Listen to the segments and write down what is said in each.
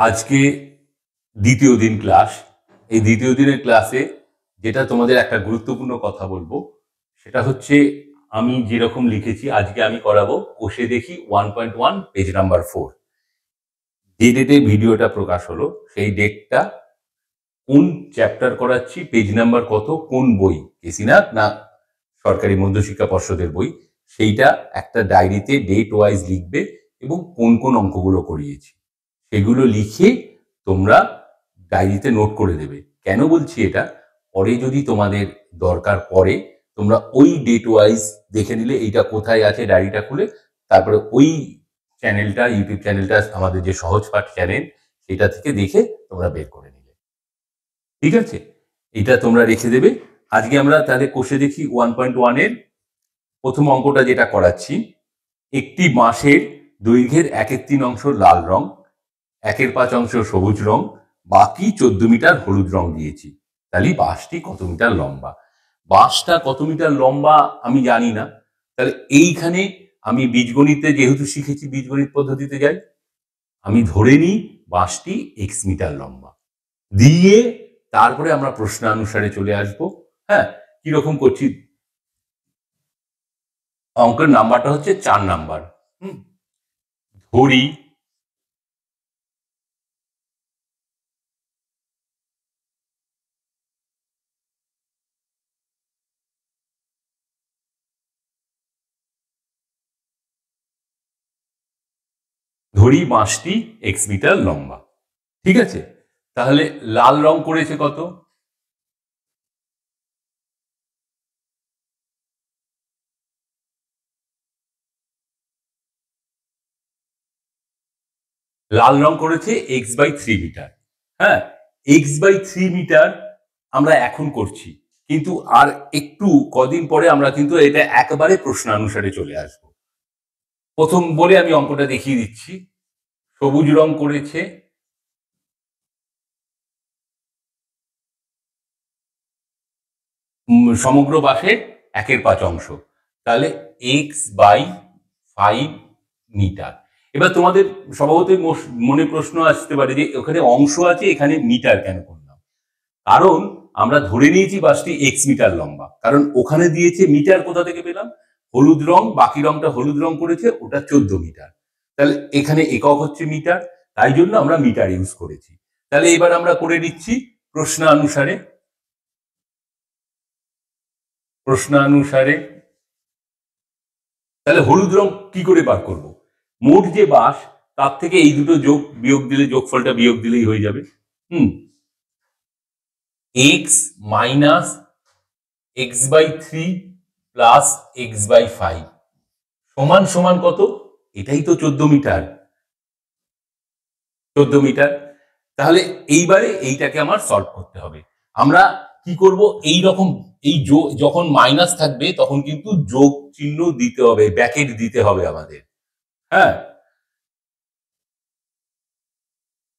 আজকে দ্বিতীয় দিন ক্লাস। এই দ্বিতীয় দিনের ক্লাসে যেটা তোমাদের একটা গুরুত্বপূর্ণ কথা বলবো সেটা হচ্ছে আমি যেরকম লিখেছি আজকে আমি করাবো কোষে দেখি 1.1 পেজ নাম্বার 4। যে ডেটে ভিডিওটা প্রকাশ হলো সেই ডেটটা, কোন চ্যাপ্টার করাচ্ছি, পেজ নাম্বার কত, কোন বই, কেসিনাথ না সরকারি মধ্যশিক্ষা পর্ষদের বই, সেইটা একটা ডায়েরিতে ডেট ওয়াইজ লিখবে এবং কোন কোন অঙ্কগুলো করিয়েছি সেগুলো লিখে তোমরা ডায়েরিতে নোট করে দেবে। কেন বলছি এটা, পরে যদি তোমাদের দরকার পড়ে তোমরা ওই ডেট ওয়াইজ দেখে নিলে এইটা কোথায় আছে ডায়েরিটা খুলে, তারপরে ওই চ্যানেলটা, ইউটিউব চ্যানেলটা আমাদের যে সহজ পাঠ চ্যানেল, সেটা থেকে দেখে তোমরা বের করে নিলে। ঠিক আছে, এটা তোমরা রেখে দেবে। আজকে আমরা তাহলে কোষে দেখি 1.1 এর প্রথম অঙ্কটা যেটা করাচ্ছি, একটি বাঁশের দৈর্ঘ্যের 1/3 অংশ লাল রং, 1/5 অংশ সবুজ রং, বাকি 14 মিটার হলুদ রং দিয়েছি। তাহলে বাঁশটি কত মিটার লম্বা? বাঁশটা কত মিটার লম্বা আমি জানি না, তাহলে এইখানে আমি বীজগণিতে যেহেতু শিখেছি বীজগণিত পদ্ধতিতে যাই, আমি ধরে নিই বাঁশটি x মিটার লম্বা, দিয়ে তারপরে আমরা প্রশ্নানুসারে চলে আসব। হ্যাঁ, কিরকম করছি, অঙ্কের নাম্বারটা হচ্ছে 4 নাম্বার। ধরি বাঁশটি x মিটার লম্বা। ঠিক আছে, তাহলে লাল রং করেছে কত? লাল রং করেছে x/3 মিটার। হ্যাঁ, x/3 মিটার আমরা এখন করছি, কিন্তু আর একটু কদিন পরে আমরা কিন্তু এটা একেবারে প্রশ্নানুসারে চলে আসব। প্রথম বলে আমি অঙ্কটা দেখিয়ে দিচ্ছি। সবুজ রং করেছে সমগ্র বাঁশের 1/5 অংশ, তাহলে x/5 মিটার। এবার তোমাদের স্বভাবতই মনে প্রশ্ন আসতে পারে যে ওখানে অংশ আছে, এখানে মিটার কেন করলাম? কারণ আমরা ধরে নিয়েছি বাঁশটি x মিটার লম্বা, কারণ ওখানে দিয়েছে মিটার, কোথা থেকে পেলাম? হলুদ রং, বাকি রংটা হলুদ রং করেছে, ওটা 14 মিটার, তাহলে এখানে একক হচ্ছে মিটার, তাই জন্য আমরা মিটার ইউজ করেছি। তাহলে এবার আমরা করে নিচ্ছি প্রশ্নানুসারে। তাহলে হলুদ রং কি করে বার করব? মোট যে বাঁশ তার থেকে এই দুটো যোগ বিয়োগ দিলে, যোগফলটা বিয়োগ দিলেই হয়ে যাবে। x minus x/3 plus x/5 সমান সমান কত? এটাই তো 14 মিটার। 14 মিটার। তাহলে এইবারে এইটাকে আমার সলভ করতে হবে। আমরা কি করব, এই রকম এই যখন মাইনাস থাকবে তখন কিন্তু যোগ চিহ্ন দিতে হবে, ব্র্যাকেট দিতে হবে আমাদের। হ্যাঁ,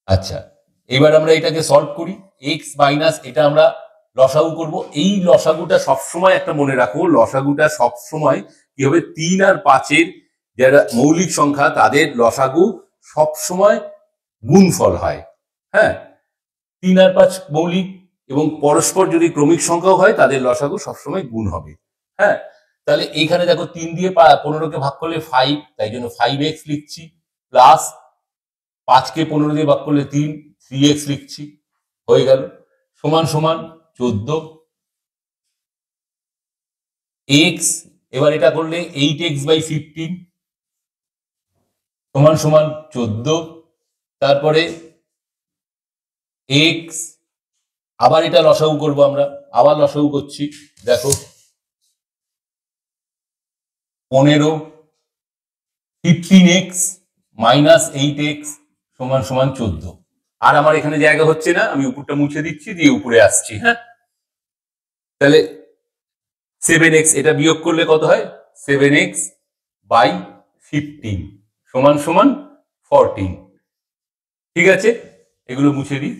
আচ্ছা, এবার আমরা এটাকে সলভ করি। x মাইনাস এটা আমরা লসাগু করব। এই লসাগুটা সবসময় একটা মনে রাখো, লসাগুটা সবসময় কি হবে, 3 আর 5 এর যারা মৌলিক সংখ্যা তাদের লসাগু সবসময় গুণফল হয়। হ্যাঁ, 3 আর 5 মৌলিক এবং পরস্পর যদি ক্রমিক সংখ্যাও হয় তাদের লসাগু সবসময় গুণ হবে। হ্যাঁ, তাহলে এইখানে দেখো 3 দিয়ে 15কে ভাগ করলে 5, তাই জন্য 5x লিখছি, প্লাস 5কে 15 দিয়ে ভাগ করলে 3x লিখছি, হয়ে গেল, সমান সমান 14 x। এবার এটা করলে 8x/15 সমান সমান 14, তারপরে x, আবার এটা লসাগু করব আমরা, আবার লসাগু করছি, দেখো 15 15x মাইনাস 8x সমান সমান 14। আর আমার এখানে জায়গা হচ্ছে না, আমি উপরটা মুছে দিচ্ছি, দিয়ে উপরে আসছি। হ্যাঁ, তাহলে 7x, এটা বিয়োগ করলে কত হয়? 7x/15 সমান সমান 14। ঠিক আছে, এগুলো মুছে দিই।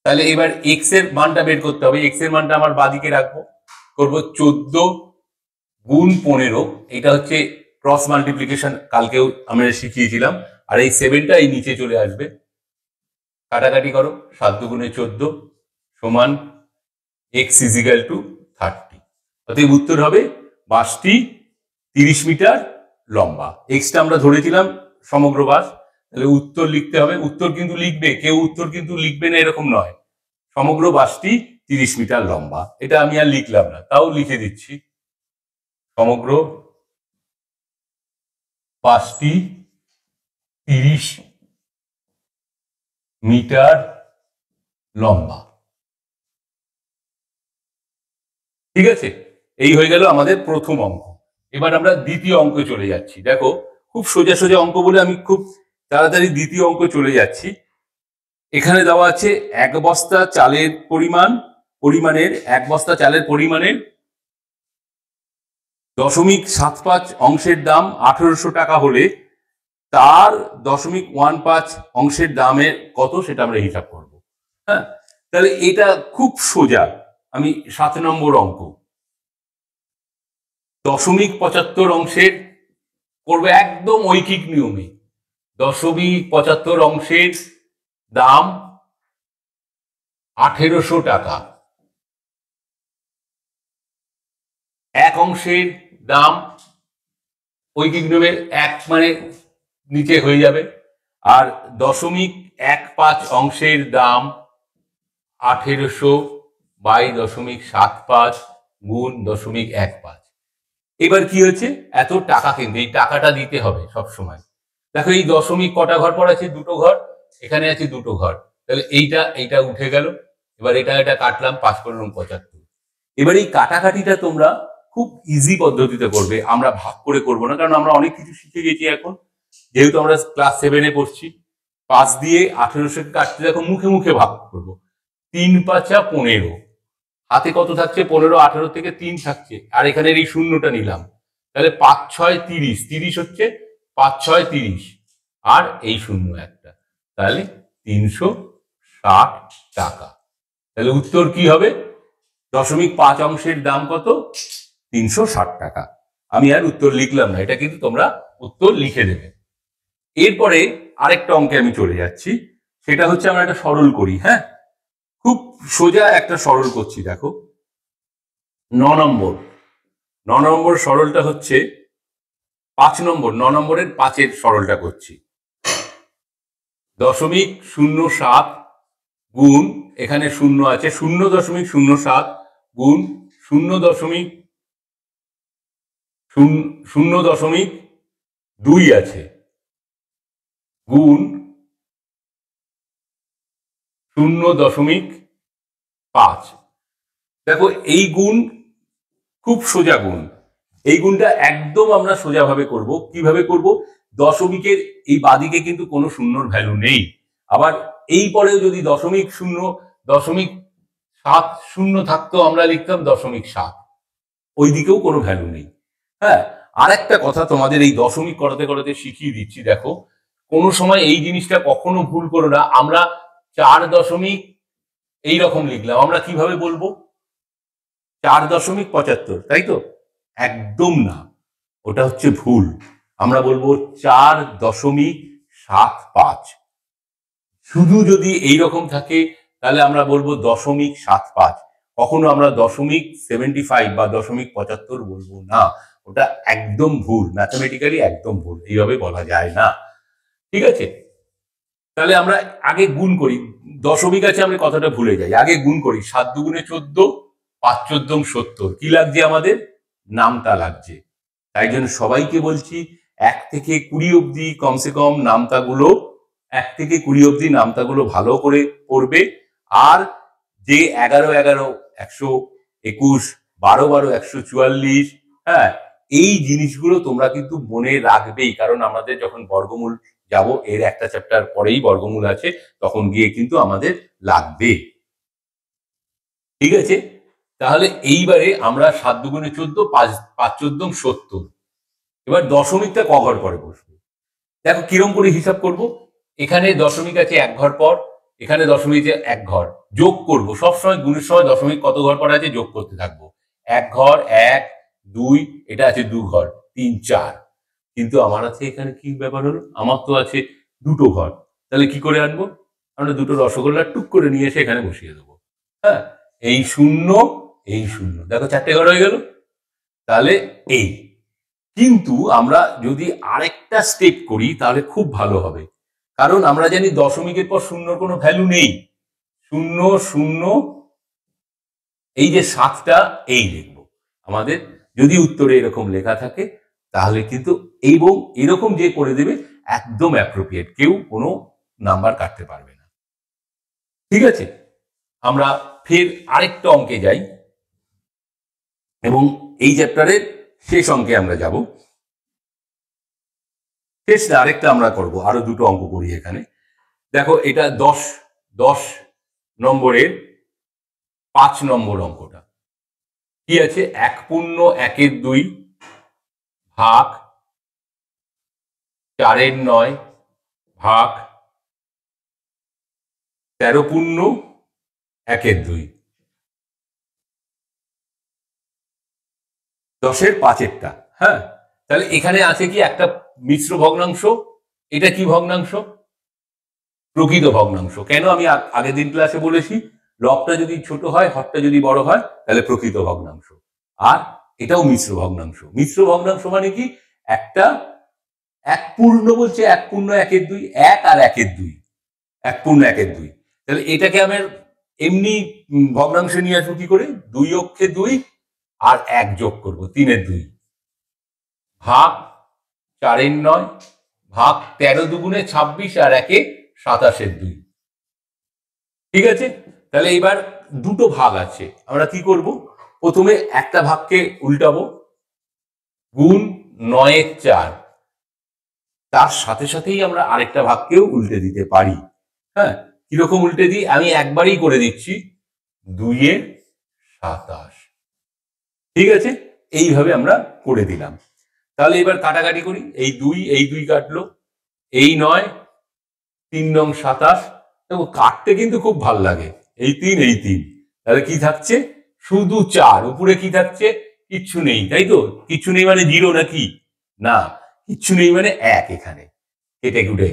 তাহলে এবার x এর মানটা বের করতে হবে। x এর মানটা আমার বাদিকে রাখবো, করব 14 গুণ 15, এটা হচ্ছে ক্রস মাল্টিপ্লিকেশন কালকেও আমরা শিখিয়েছিলাম। আর এই 7টা এই নিচে চলে আসবে, কাটাকাটি করো, 7 দুগুণে 14 সমান x ইজিক্যাল টু 30। অতএব উত্তর হবে বাসটি 30 মিটার লম্বা। এক্সটা আমরা ধরেছিলাম সমগ্র বাস, তাহলে উত্তর লিখতে হবে। উত্তর কিন্তু লিখবে, কেউ উত্তর কিন্তু লিখবে না এরকম নয়। সমগ্র বাসটি 30 মিটার লম্বা, এটা আমি আর লিখলাম না, তাও লিখে দিচ্ছি। সমগ্র বাসটি 30 মিটার লম্বা। ঠিক আছে, এই হয়ে গেল আমাদের প্রথম অঙ্ক। এবার আমরা দ্বিতীয় অঙ্কে চলে যাচ্ছি। দেখো, খুব সোজা সোজা অঙ্ক বলে আমি খুব তাড়াতাড়ি দ্বিতীয় অঙ্ক চলে যাচ্ছি। এখানে দেওয়া আছে 1 বস্তা চালের পরিমাণের 1 বস্তা চালের পরিমাণের 0.75 অংশের দাম 1800 টাকা হলে তার 0.15 অংশের দামের কত সেটা আমরা হিসাব করব। হ্যাঁ, তাহলে এটা খুব সোজা। আমি 7 নম্বর অঙ্ক 0.75 অংশের করবো একদম ঐকিক নিয়মে। 0.75 অংশের দাম 1800 টাকা, 1 অংশের দাম ঐকিক নিয়মের 1 মানে নিচে হয়ে যাবে, আর 0.15 অংশের দাম 1800 বাই 0.75 গুণ 0.15। এবার কি হচ্ছে, এত টাকা কিন্তু এই টাকাটা দিতে হবে সব সময়। দেখো এই দশমিক কটা ঘর পর আছে, 2টো ঘর, এখানে আছে 2টো ঘর, তাহলে এইটা উঠে গেল। এবার এটা কাটলাম, 5 × 75। এবার এই কাটাকাটিটা তোমরা খুব ইজি পদ্ধতিতে করবে, আমরা ভাগ করে করব না, কারণ আমরা অনেক কিছু শিখে গেছি এখন, যেহেতু আমরা ক্লাস 7-এ পড়ছি। 5 দিয়ে 1800 কাটতে দেখো মুখে মুখে ভাগ করবো। 3 × 5 = 15, হাতে কত থাকছে 15, 18 থেকে 3 থাকছে, আর এখানে এই শূন্যটা নিলাম, তাহলে 5 × 6 = 30, 30 হচ্ছে 5 × 6 = 30, আর এই শূন্য একটা, তাহলে 360 টাকা। তাহলে উত্তর কি হবে, 0.5 অংশের দাম কত, 360 টাকা। আমি আর উত্তর লিখলাম না, এটা কিন্তু তোমরা উত্তর লিখে দেবে। এরপরে আরেকটা অঙ্কে আমি চলে যাচ্ছি, সেটা হচ্ছে আমরা একটা সরল করি। হ্যাঁ, খুব সোজা একটা সরল করছি। দেখো 9 নম্বর সরলটা হচ্ছে 5 নম্বর, 9 নম্বরের 5-এর সরলটা করছি। 0.07 গুণ, এখানে শূন্য আছে, 0.07 গুণ 0.2 আছে, গুণ 0.5। দেখো এই গুণ খুব সোজা গুণ, এই গুণটা একদম আমরা সোজাভাবে করব। কিভাবে করব, দশমিকের এই বাদিকে কিন্তু কোনো শূন্যর ভ্যালু নেই, আবার এই পরেও যদি 0.70 থাকতো আমরা লিখতাম 0.7, ওই দিকেও কোনো ভ্যালু নেই। হ্যাঁ, আর একটা কথা তোমাদের এই দশমিক করাতে করাতে শিখিয়ে দিচ্ছি। দেখো, কোনো সময় এই জিনিসটা কখনো ভুল করো না। আমরা 4 এইরকম লিখলাম, আমরা কিভাবে বলবো 4.75, তাই তো? একদম না, ওটা হচ্ছে ভুল। আমরা বলবো 4.75। শুধু যদি এইরকম থাকে তাহলে আমরা বলবো 0.75, কখনো আমরা 0.75 বা 0.75 বলবো না, ওটা একদম ভুল, ম্যাথমেটিক্যালি একদম ভুল, এইভাবে বলা যায় না। ঠিক আছে, তাহলে আমরা আগে গুণ করি। দশমিক আছে, আমরা কথাটা ভুলে যাই, আগে গুণ করি। 7 দুগুণে 14, 5 × 14 = 70। কি লাগছে আমাদের, নামতা লাগছে। তাই জন্য সবাইকে বলছি 1 থেকে 20 অবধি কমসে কম নামতাগুলো, 1 থেকে 20 অবধি নামতাগুলো ভালো করে পড়বে। আর যে 11 11 121, 12 12 144, হ্যাঁ, এই জিনিসগুলো তোমরা কিন্তু মনে রাখবেই, কারণ আমাদের যখন বর্গমূল যাব, এর একটা চ্যাপ্টার পরেই বর্গমূল আছে, তখন গিয়ে কিন্তু আমাদের লাগবে। ঠিক আছে, তাহলে এইবারে আমরা 7 দুগুণে 14, 5 × 14 = 70। এবার দশমিকটা ক ঘর পরে বসবে, দেখো কিরম করে হিসাব করব। এখানে দশমিক আছে 1 ঘর পর, এখানে দশমিক আছে 1 ঘর, যোগ করব। সবসময় গুণের সময় দশমিক কত ঘর পর আছে যোগ করতে থাকবো। 1 ঘর, 1 2, এটা আছে 2 ঘর, 3 4। কিন্তু আমার আছে এখানে কি ব্যাপার হলো, আমার তো আছে দুটো ঘর, তাহলে কি করে আনবো? আমরা দুটো রসগোল্লা টুক করে নিয়ে এসে এখানে বসিয়ে দেবো। হ্যাঁ, এই শূন্য এই শূন্য, দেখো চারটে ঘর হয়ে গেল। তাহলে এই, কিন্তু আমরা যদি আরেকটা স্টেপ করি তাহলে খুব ভালো হবে, কারণ আমরা জানি দশমিকের পর শূন্যর কোনো ভ্যালু নেই। শূন্য শূন্য, এই যে 7টা, এই লিখবো। আমাদের যদি উত্তরে এরকম লেখা থাকে তাহলে কিন্তু এবং এরকম যে করে দেবে একদম অ্যাপ্রোপ্রিয়েট, কেউ কোনো নাম্বার কাটতে পারবে না। ঠিক আছে, আমরা ফের আরেকটা অঙ্কে যাই এবং এই চ্যাপ্টারের শেষ অঙ্কে আমরা যাব। শেষ আরেকটা আমরা করব, আরো দুটো অঙ্ক করি এখানে। দেখো এটা 10 নম্বরের 5 নম্বর অঙ্কটা কি আছে, 1.1/2 ভাগ 4/9 ভাগ 13.1/2, 10-এর 5-এরটা। হ্যাঁ, তাহলে এখানে আছে কি একটা মিশ্র ভগ্নাংশ, এটা কি ভগ্নাংশ? প্রকৃত ভগ্নাংশ। কেন? আমি আগের দিন ক্লাসে বলেছি, লবটা যদি ছোট হয়, হরটা যদি বড় হয়, তাহলে প্রকৃত ভগ্নাংশ। আর এটাও মিশ্র ভগ্নাংশ। মিশ্র ভগ্নাংশ মানে কি, একটা এক পূর্ণ বলছে 1.1/2, 1 আর 1/2, 1.1/2। তাহলে এটাকে আমার এমনি ভগ্নাংশে নিয়ে আসবো কি করে, 2 অক্ষে 2 আর 1 যোগ করবো, 3/2 ভাগ 4/9 ভাগ 13 দুগুণে 26 আর 1-এ 27/2। ঠিক আছে, তাহলে এবার দুটো ভাগ আছে, আমরা কি করব, প্রথমে একটা ভাগকে উল্টাবো, গুণ 9/4, তার সাথে সাথেই আমরা আরেকটা ভাগকেও উল্টে দিতে পারি। হ্যাঁ, কিরকম উল্টে দিই, আমি একবারই করে দিচ্ছি, 2/27। ঠিক আছে, এইভাবে আমরা করে দিলাম। তাহলে এবার কাটাকাটি করি, এই 2 কাটলো, এই 9, 3 নং 27। দেখো কাটতে কিন্তু খুব ভাল লাগে, এই 3, তাহলে কি থাকছে, শুধু 4। উপরে কি থাকছে, কিচ্ছু নেই, তাই তো? কিচ্ছু নেই মানে 0 নাকি? না, কিচ্ছু নেই মানে 1, এখানে কেটে কুটে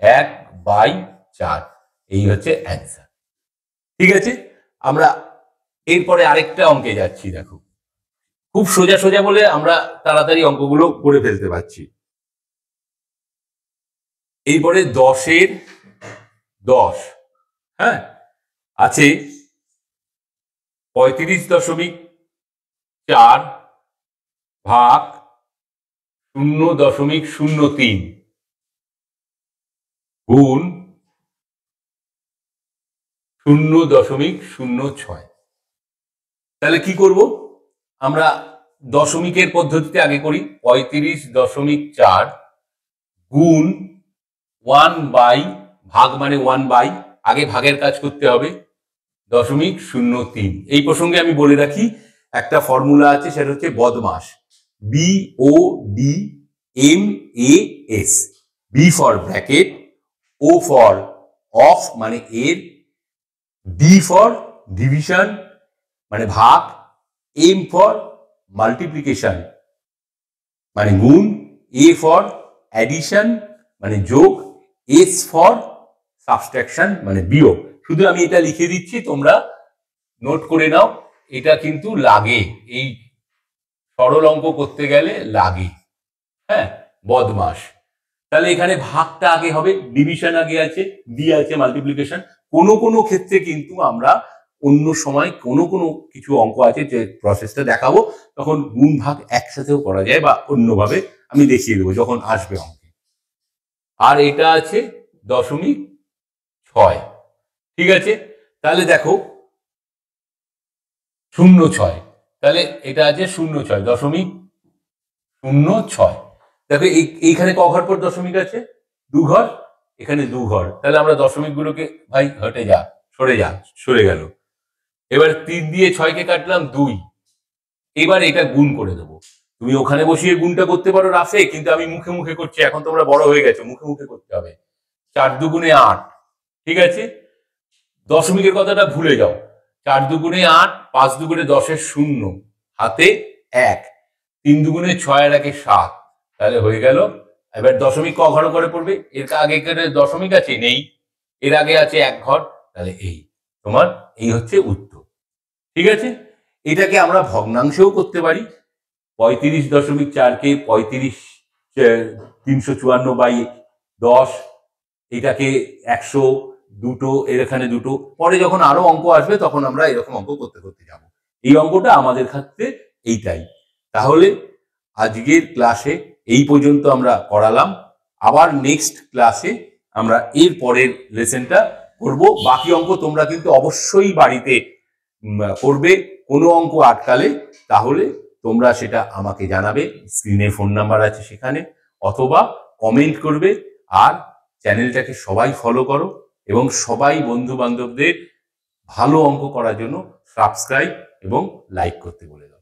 1/4, এই হচ্ছে অ্যান্সার। ঠিক আছে, আমরা এরপরে আরেকটা অঙ্কে যাচ্ছি। দেখো খুব সোজা সোজা বলে আমরা তাড়াতাড়ি অঙ্কগুলো করে ফেলতে পারছি। এরপরে 10-এর 10, হ্যাঁ, আছে 35.4 ভাগ 0.03 গুণ 0.06। তাহলে কি করব, আমরা দশমিকের পদ্ধতিতে আগে করি, 35.4 গুণ 1/, ভাগ মানে 1/, আগে ভাগের কাজ করতে হবে, 0.03। এই প্রসঙ্গে আমি বলে রাখি, একটা ফর্মুলা আছে, সেটা হচ্ছে বদমাস, BODMAS, B for bracket, O for of মানে এর, D ফর ডিভিশন মানে ভাগ, M ফর মাল্টিপ্লিকেশন মানে গুণ, A ফর অ্যাডিশন মানে যোগ, S ফর সাবট্রাকশন মানে বিয়োগ। শুধু আমি এটা লিখে দিচ্ছি, তোমরা নোট করে নাও, এটা কিন্তু লাগে, এই সরল অঙ্ক করতে গেলে লাগে। হ্যাঁ, বদমাস। তাহলে এখানে ভাগটা আগে হবে, ডিভিশন আগে আছে, দিয়ে আছে মাল্টিপ্লিকেশন। কোনো কোনো ক্ষেত্রে কিন্তু আমরা অন্য সময় কোনো কোনো কিছু অঙ্ক আছে যে প্রসেসটা দেখাবো, তখন গুণ ভাগ একসাথেও করা যায়, বা অন্যভাবে আমি দেখিয়ে দেবো যখন আসবে অঙ্কে। আর এটা আছে 0.6। ঠিক আছে, তাহলে দেখো 0.6, তাহলে এটা আছে 0.6, 0.06। দেখো এইখানে ক ঘর পর দশমিক আছে, 2 ঘর, এখানে 2 ঘর, তাহলে আমরা দশমিক গুলোকে ভাই হটে যা, সরে গেল। এবার 3 দিয়ে 6-কে কাটলাম 2, এবার এটা গুণ করে দেবো। তুমি ওখানে বসিয়ে গুণটা করতে পারো রাফে, কিন্তু আমি মুখে মুখে করছি, এখন তোমরা বড় হয়ে গেছো, মুখে মুখে করতে হবে। 4 দুগুণে 8। ঠিক আছে, দশমিকের কথাটা ভুলে যাও, 4 দুগুণে 8, 5 দুগুণে 10-এর 0, হাতে 1, 3 দুগুণে 6 আর 1-এ 7, তাহলে হয়ে গেল। এবার দশমিক ক ঘর করে পড়বে? এর আগে দশমিক আছে? নেই। এর আগে আছে এক ঘর, তাহলে এই তোমার এই হচ্ছে উত্তর। ঠিক আছে, এটাকে আমরা ভগ্নাংশেও করতে পারি। 35.4 কে 354/10, এটাকে 100, দুটো, এর এখানে দুটো। পরে যখন আরো অঙ্ক আসবে তখন আমরা এরকম অঙ্ক করতে করতে যাব। এই অঙ্কটা আমাদের ক্ষেত্রে এইটাই। তাহলে আজকের ক্লাসে এই পর্যন্ত আমরা করালাম। আবার নেক্সট ক্লাসে আমরা এর পরের লেসনটা করব। বাকি অঙ্ক তোমরা কিন্তু অবশ্যই বাড়িতে করবে। কোনো অঙ্ক আটকালে তাহলে তোমরা সেটা আমাকে জানাবে, স্ক্রিনে ফোন নাম্বার আছে সেখানে, অথবা কমেন্ট করবে। আর চ্যানেলটাকে সবাই ফলো করো এবং সবাই বন্ধু বান্ধবদের ভালো অঙ্ক করার জন্য সাবস্ক্রাইব এবং লাইক করতে বলে দাও।